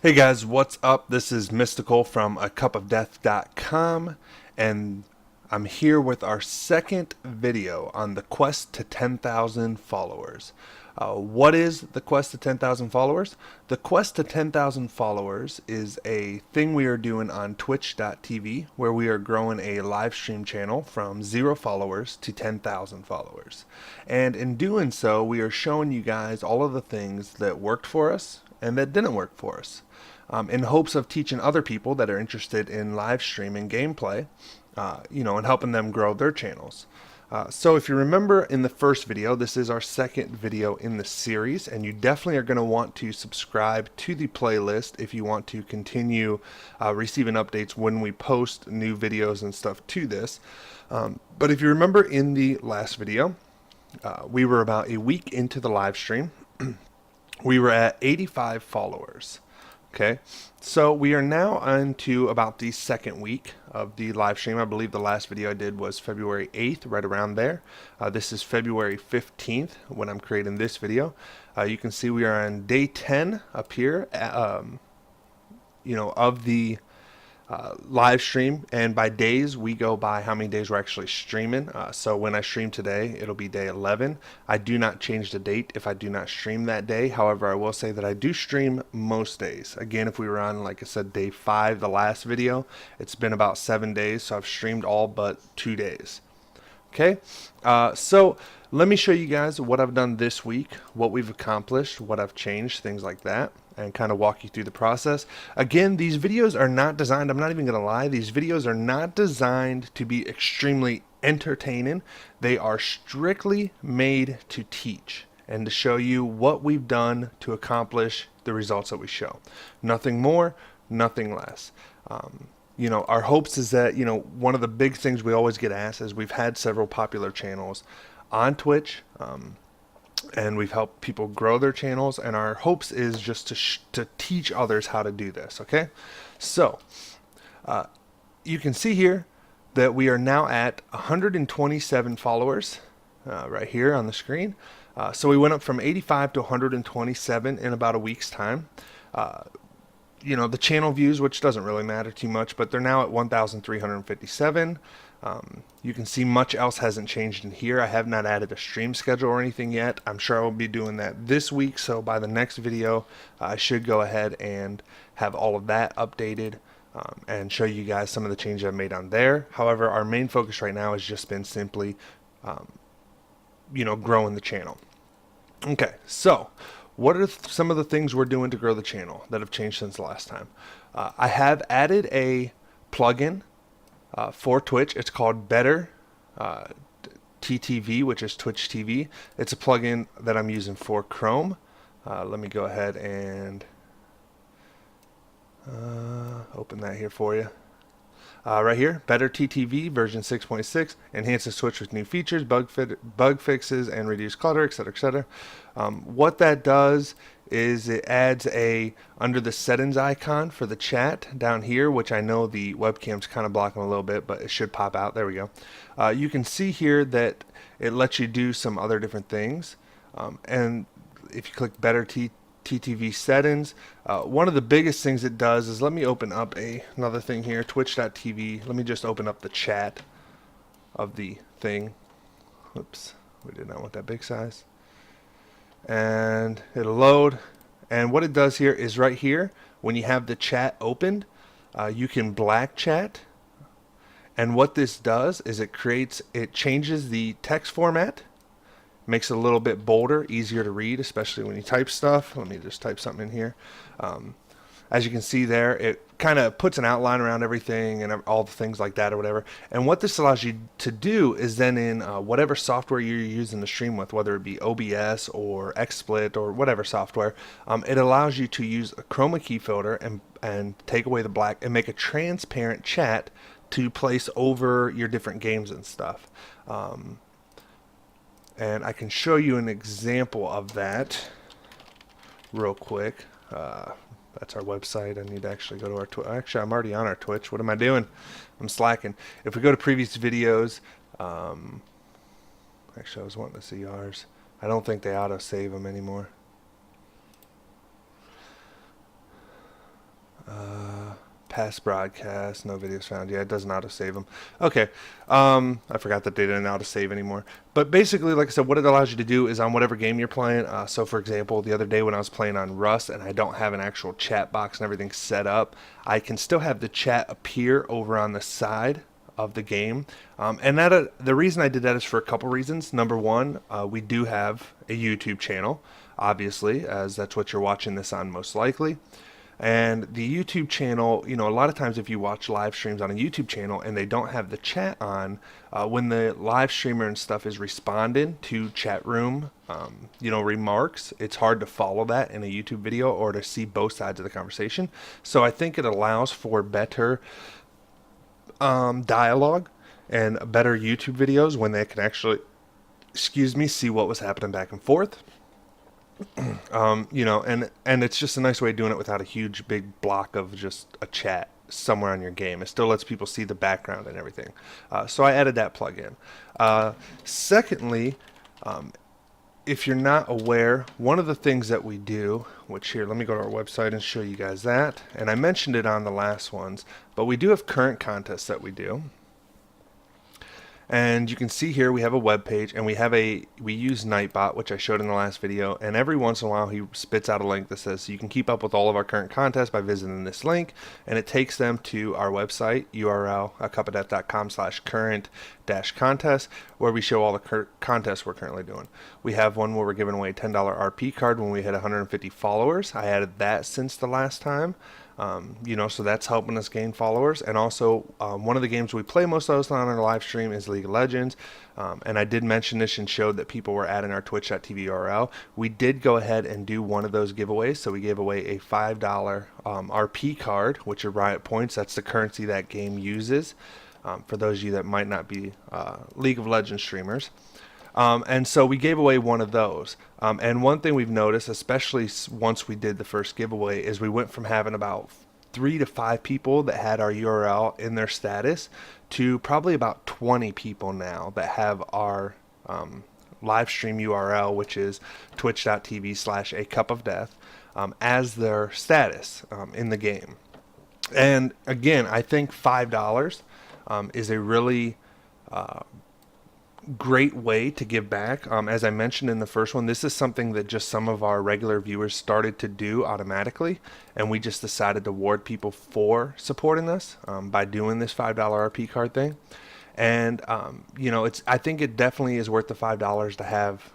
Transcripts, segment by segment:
Hey guys, what's up? This is Mystical from acupofdeath.com, and I'm here with our second video on the quest to 10,000 followers. What is the quest to 10,000 followers? The quest to 10,000 followers is a thing we are doing on twitch.tv where we are growing a live stream channel from 0 followers to 10,000 followers. And in doing so, we are showing you guys all of the things that worked for us and that didn't work for us, in hopes of teaching other people that are interested in live streaming gameplay, and helping them grow their channels. So if you remember in the first video, this is our second video in the series, and you definitely are going to want to subscribe to the playlist if you want to continue receiving updates when we post new videos and stuff to this. But if you remember in the last video, we were about a week into the live stream. We were at 85 followers. Okay, so we are now on to about the second week of the live stream. I believe the last video I did was February 8th, right around there. This is February 15th when I'm creating this video. You can see we are on day 10 up here, of the live stream, and by days we go by how many days we're actually streaming. So when I stream today, it'll be day 11. I do not change the date if I do not stream that day. However, I will say that I do stream most days. Again, if we were on, like I said, day 5, the last video, it's been about 7 days, so I've streamed all but 2 days. Okay, so let me show you guys what I've done this week, what we've accomplished, what I've changed, things like that, and kind of walk you through the process. Again, these videos are not designed, I'm not even going to lie, these videos are not designed to be extremely entertaining. They are strictly made to teach and to show you what we've done to accomplish the results that we show. Nothing more, nothing less. Our hopes is that, one of the big things we always get asked is we've had several popular channels on Twitch, and we've helped people grow their channels, and our hopes is just to teach others how to do this. Okay, so you can see here that we are now at 127 followers right here on the screen. So we went up from 85 to 127 in about a week's time. The channel views, which doesn't really matter too much, but they're now at 1,357. You can see much else hasn't changed in here. I have not added a stream schedule or anything yet. I'm sure I will be doing that this week, so by the next video I should go ahead and have all of that updated, and show you guys some of the changes I've made on there. However, our main focus right now has just been simply growing the channel. Okay, so what are some of the things we're doing to grow the channel that have changed since the last time? I have added a plugin for Twitch. It's called Better TTV, which is Twitch TV. It's a plugin that I'm using for Chrome. Let me go ahead and open that here for you. Right here, Better TTV version 6.6 enhances Twitch with new features, bug fixes, and reduced clutter, etc., etc. What that does is it adds under the settings icon for the chat down here, which I know the webcam's kind of blocking a little bit, but it should pop out. There we go. You can see here that it lets you do some other different things, and if you click Better TTV settings, one of the biggest things it does is, let me open up another thing here, twitch.tv. Let me just open up the chat of the thing. Oops, we did not want that big size. And it'll load, and what it does here is right here, when you have the chat opened, you can black chat, and what this does is it changes the text format, makes it a little bit bolder, easier to read, especially when you type stuff. Let me just type something in here. As you can see there, it kind of puts an outline around everything and all the things like that or whatever. And what this allows you to do is then in whatever software you're using to stream with, whether it be OBS or XSplit or whatever software, it allows you to use a chroma key filter and take away the black and make a transparent chat to place over your different games and stuff. And I can show you an example of that real quick. That's our website. I need to actually go to our Twitch. Actually, I'm already on our Twitch. What am I doing? I'm slacking. If we go to previous videos, actually I was wanting to see ours. I don't think they auto-save them anymore. Past broadcast, no videos found. Yeah, it doesn't auto-save them. Okay. I forgot that they didn't auto-save anymore. But basically, like I said, what it allows you to do is on whatever game you're playing. So, for example, the other day when I was playing on Rust and I don't have an actual chat box and everything set up, I can still have the chat appear over on the side of the game. And that the reason I did that is for a couple reasons. Number one, we do have a YouTube channel, obviously, as that's what you're watching this on most likely. And the YouTube channel, a lot of times if you watch live streams on a YouTube channel and they don't have the chat on, when the live streamer and stuff is responding to chat room, remarks, it's hard to follow that in a YouTube video or to see both sides of the conversation. So I think it allows for better dialogue and better YouTube videos when they can actually, see what was happening back and forth. And it's just a nice way of doing it without a huge big block of just a chat somewhere on your game. It still lets people see the background and everything. So I added that plugin. Secondly, if you're not aware, one of the things that we do, which here, let me go to our website and show you guys that. And I mentioned it on the last ones, but we do have current contests that we do. And you can see here we have a web page, and we use Nightbot, which I showed in the last video, and every once in a while he spits out a link that says you can keep up with all of our current contests by visiting this link, and it takes them to our website URL cupofdeath.com/current-contest, where we show all the contests we're currently doing. We have one where we're giving away a $10 RP card when we hit 150 followers. I added that since the last time. So that's helping us gain followers. And also, one of the games we play most of us on our live stream is League of Legends. And I did mention this and showed that people were adding our twitch.tv URL. We did go ahead and do one of those giveaways. So we gave away a $5 RP card, which are Riot Points. That's the currency that game uses. For those of you that might not be League of Legends streamers. And so we gave away one of those. And one thing we've noticed, especially once we did the first giveaway, is we went from having about 3 to 5 people that had our URL in their status to probably about 20 people now that have our live stream URL, which is twitch.tv/acupofdeath, as their status in the game. And again, I think $5 is a really great way to give back. As I mentioned in the first one, this is something that just some of our regular viewers started to do automatically, and we just decided to reward people for supporting us by doing this $5 RP card thing. And I think it definitely is worth the $5 to have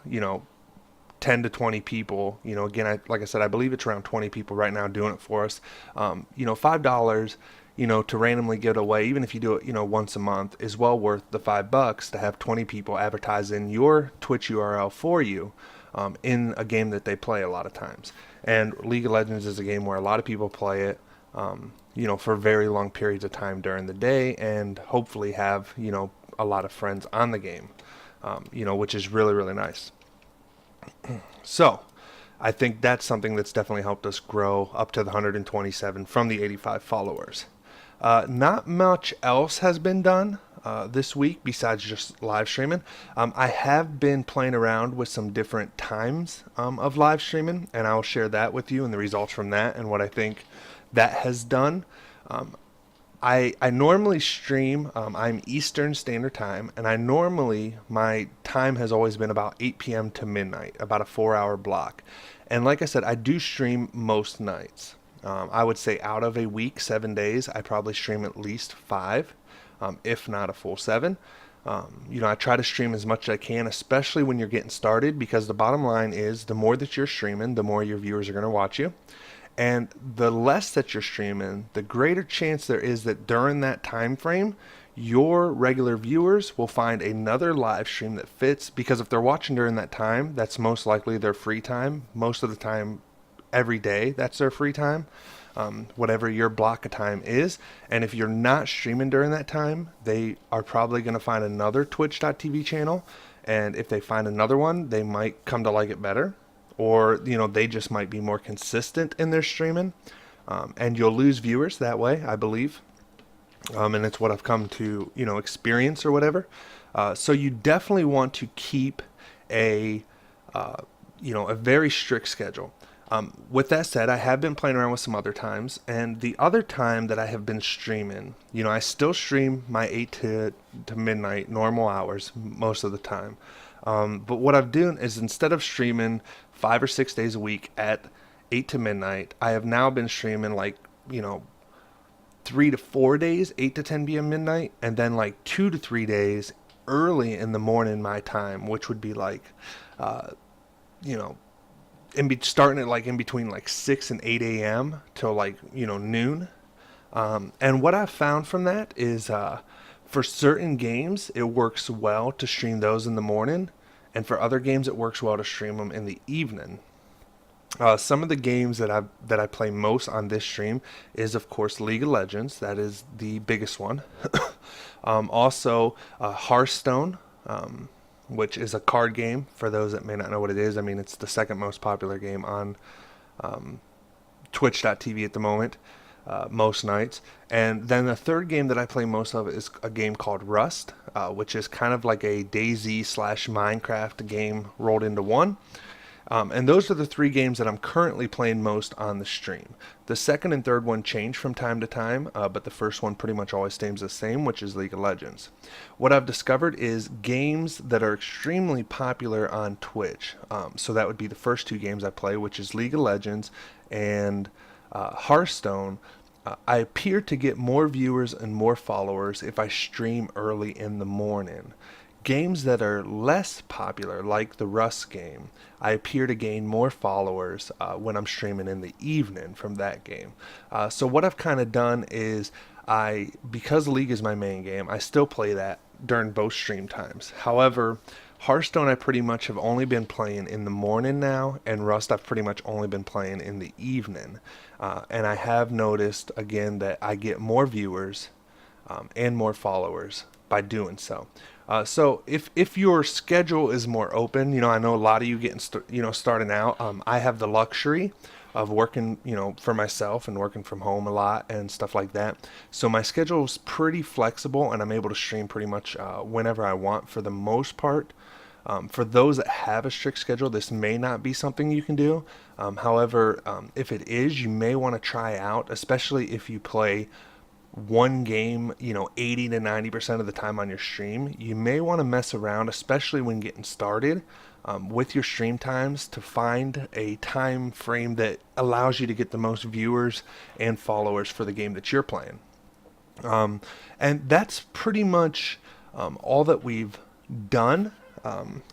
10 to 20 people. Again, like I said, I believe it's around 20 people right now doing it for us. $5 to randomly give it away, even if you do it, once a month, is well worth the $5 to have 20 people advertising your Twitch URL for you in a game that they play a lot of times. And League of Legends is a game where a lot of people play it, for very long periods of time during the day, and hopefully have, a lot of friends on the game, which is really, really nice. So I think that's something that's definitely helped us grow up to the 127 from the 85 followers. Not much else has been done this week besides just live streaming. I have been playing around with some different times of live streaming, and I'll share that with you and the results from that and what I think that has done. I normally stream, I'm Eastern Standard Time, and my time has always been about 8 p.m. to midnight, about a 4-hour block. And like I said, I do stream most nights. I would say out of a week, 7 days, I probably stream at least 5, if not a full 7. I try to stream as much as I can, especially when you're getting started, because the bottom line is the more that you're streaming, the more your viewers are going to watch you. And the less that you're streaming, the greater chance there is that during that time frame, your regular viewers will find another live stream that fits, because if they're watching during that time, that's most likely their free time. Most of the time, every day, that's their free time, whatever your block of time is. And if you're not streaming during that time, they are probably going to find another twitch.tv channel. And if they find another one, they might come to like it better. Or, they just might be more consistent in their streaming. And you'll lose viewers that way, I believe. And it's what I've come to, experience or whatever. So you definitely want to keep a very strict schedule. With that said, I have been playing around with some other times, and the other time that I have been streaming, I still stream my 8 to midnight normal hours most of the time. But what I've done is instead of streaming 5 or 6 days a week at 8 to midnight, I have now been streaming like, 3 to 4 days, 8 to 10 p.m. midnight, and then like 2 to 3 days early in the morning my time, which would be like, you know, starting at like in between like 6 and 8 a.m. till like, noon. And what I've found from that is for certain games, it works well to stream those in the morning. And for other games, it works well to stream them in the evening. Some of the games that I play most on this stream is, of course, League of Legends. That is the biggest one. Also, Hearthstone, which is a card game. For those that may not know what it is, I mean, it's the second most popular game on Twitch.tv at the moment, most nights. And then the third game that I play most of is a game called Rust, which is kind of like a DayZ slash Minecraft game rolled into one. And those are the three games that I'm currently playing most on the stream. The second and third one change from time to time, but the first one pretty much always stays the same, which is League of Legends. What I've discovered is games that are extremely popular on Twitch. So that would be the first two games I play, which is League of Legends and Hearthstone. I appear to get more viewers and more followers if I stream early in the morning. Games that are less popular, like the Rust game, I appear to gain more followers when I'm streaming in the evening from that game. So what I've kind of done is because League is my main game, I still play that during both stream times. However, Hearthstone I pretty much have only been playing in the morning now, and Rust I've pretty much only been playing in the evening. And I have noticed again that I get more viewers and more followers by doing so. So if your schedule is more open, I know a lot of you getting starting out. I have the luxury of working, for myself and working from home a lot and stuff like that. So my schedule is pretty flexible, and I'm able to stream pretty much whenever I want for the most part. For those that have a strict schedule, this may not be something you can do. However, if it is, you may want to try out, especially if you play one game, 80 to 90% of the time on your stream. You may want to mess around, especially when getting started, with your stream times to find a time frame that allows you to get the most viewers and followers for the game that you're playing. And that's pretty much all that we've done.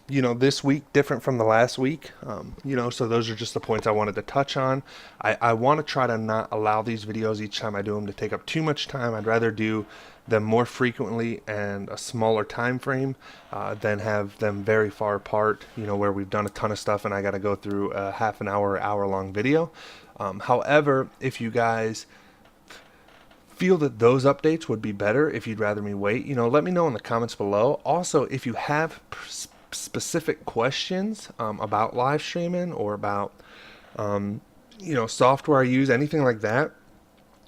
This week different from the last week. So those are just the points I wanted to touch on. I want to try to not allow these videos each time I do them to take up too much time. I'd rather do them more frequently and a smaller time frame than have them very far apart, where we've done a ton of stuff and I got to go through a half an hour long video. However, if you guys feel that those updates would be better, if you'd rather me wait, let me know in the comments below. Also, if you have specific questions about live streaming or about software I use, anything like that,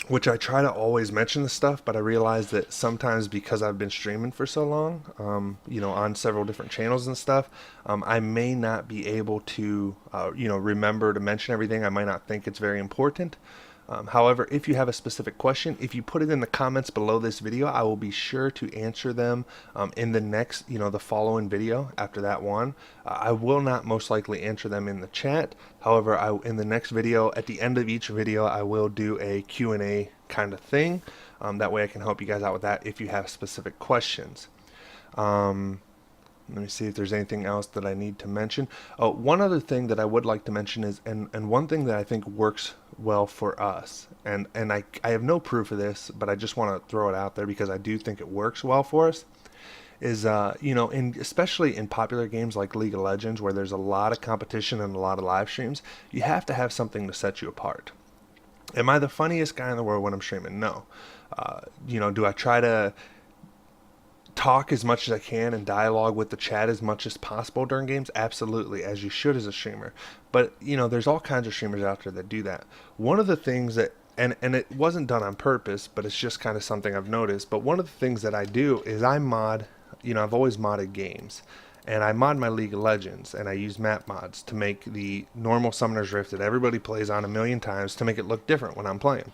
which I try to always mention this stuff, but I realize that sometimes because I've been streaming for so long, on several different channels and stuff, I may not be able to remember to mention everything. I might not think it's very important. However, if you have a specific question, if you put it in the comments below this video, I will be sure to answer them in the next, the following video after that one. I will not most likely answer them in the chat. However, in the next video, at the end of each video, I will do a Q&A kind of thing. That way I can help you guys out with that if you have specific questions. Let me see if there's anything else that I need to mention. Oh, one other thing that I would like to mention is, and one thing that I think works well for us, and I have no proof of this, but I just want to throw it out there because I do think it works well for us, is, especially in popular games like League of Legends, where there's a lot of competition and a lot of live streams, you have to have something to set you apart. Am I the funniest guy in the world when I'm streaming? No. Do I try to talk as much as I can and dialogue with the chat as much as possible during games? Absolutely, as you should as a streamer. But there's all kinds of streamers out there that do that. One of the things that, and it wasn't done on purpose, but it's just kind of something I've noticed, but one of the things that I do is I mod, I've always modded games, and I mod my League of Legends, and I use map mods to make the normal Summoner's Rift that everybody plays on a million times to make it look different when I'm playing.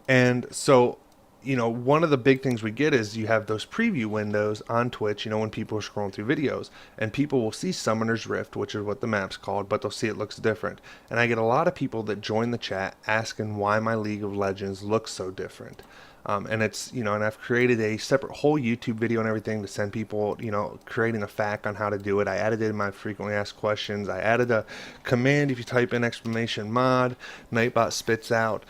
And so, one of the big things we get is you have those preview windows on Twitch, when people are scrolling through videos, and people will see Summoner's Rift, which is what the map's called, but they'll see it looks different. And I get a lot of people that join the chat asking why my League of Legends looks so different. And it's, and I've created a separate whole YouTube video and everything to send people, creating a FAQ on how to do it. I added it in my frequently asked questions. I added a command. If you type in !mod, Nightbot spits out,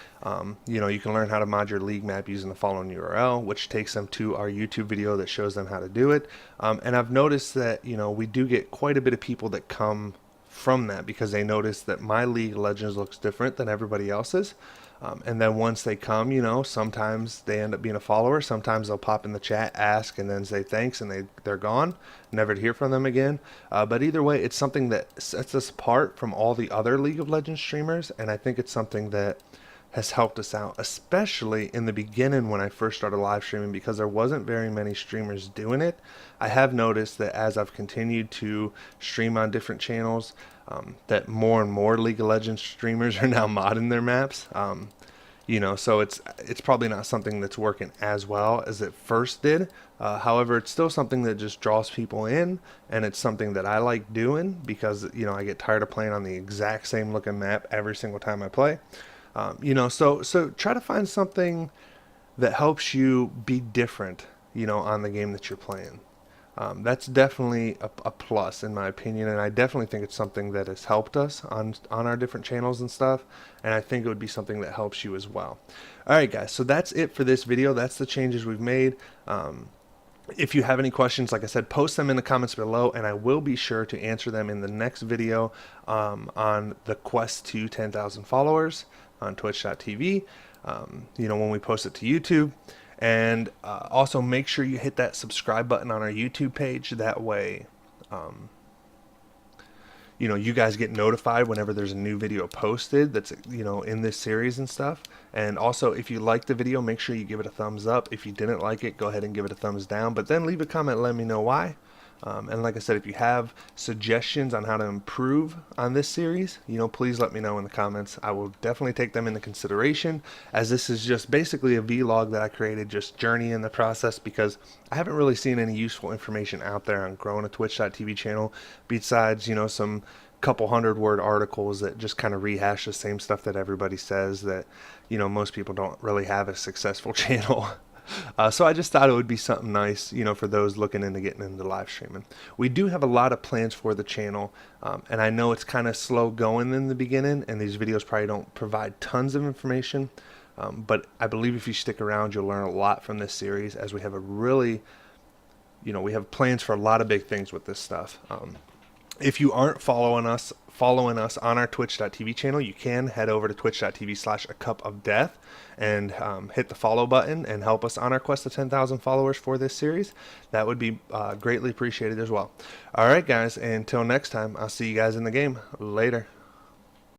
you can learn how to mod your league map using the following URL, which takes them to our YouTube video that shows them how to do it. And I've noticed that, we do get quite a bit of people that come from that because they notice that my League of Legends looks different than everybody else's. And then once they come, sometimes they end up being a follower. Sometimes they'll pop in the chat, ask, and then say thanks, and they're gone. Never to hear from them again. But either way, it's something that sets us apart from all the other League of Legends streamers, and I think it's something that has helped us out, especially in the beginning when I first started live streaming, because there wasn't very many streamers doing it. I have noticed that as I've continued to stream on different channels, that more and more League of Legends streamers are now modding their maps. So it's probably not something that's working as well as it first did. However, it's still something that just draws people in, and it's something that I like doing because, I get tired of playing on the exact same looking map every single time I play. So try to find something that helps you be different, on the game that you're playing. That's definitely a plus in my opinion, and I definitely think it's something that has helped us on our different channels and stuff, and I think it would be something that helps you as well. Alright guys, so that's it for this video. That's the changes we've made. If you have any questions, like I said, post them in the comments below, and I will be sure to answer them in the next video on the quest to 10,000 followers on twitch.tv, when we post it to YouTube. And also make sure you hit that subscribe button on our YouTube page. That way, you guys get notified whenever there's a new video posted that's, in this series and stuff. And also, if you like the video, make sure you give it a thumbs up. If you didn't like it, go ahead and give it a thumbs down. But then leave a comment, let me know why. And like I said, if you have suggestions on how to improve on this series, please let me know in the comments. I will definitely take them into consideration, as this is just basically a vlog that I created, just journeying the process, because I haven't really seen any useful information out there on growing a twitch.tv channel besides, some couple 100-word articles that just kind of rehash the same stuff that everybody says that, most people don't really have a successful channel. So I just thought it would be something nice, for those looking into getting into live streaming. We do have a lot of plans for the channel, and I know it's kind of slow going in the beginning, and these videos probably don't provide tons of information, but I believe if you stick around, you'll learn a lot from this series, as we have a really, we have plans for a lot of big things with this stuff. If you aren't following us on our twitch.tv channel, you can head over to twitch.tv/acupofdeath and hit the follow button and help us on our quest to 10,000 followers for this series. That would be greatly appreciated as well. Alright guys, until next time, I'll see you guys in the game. Later.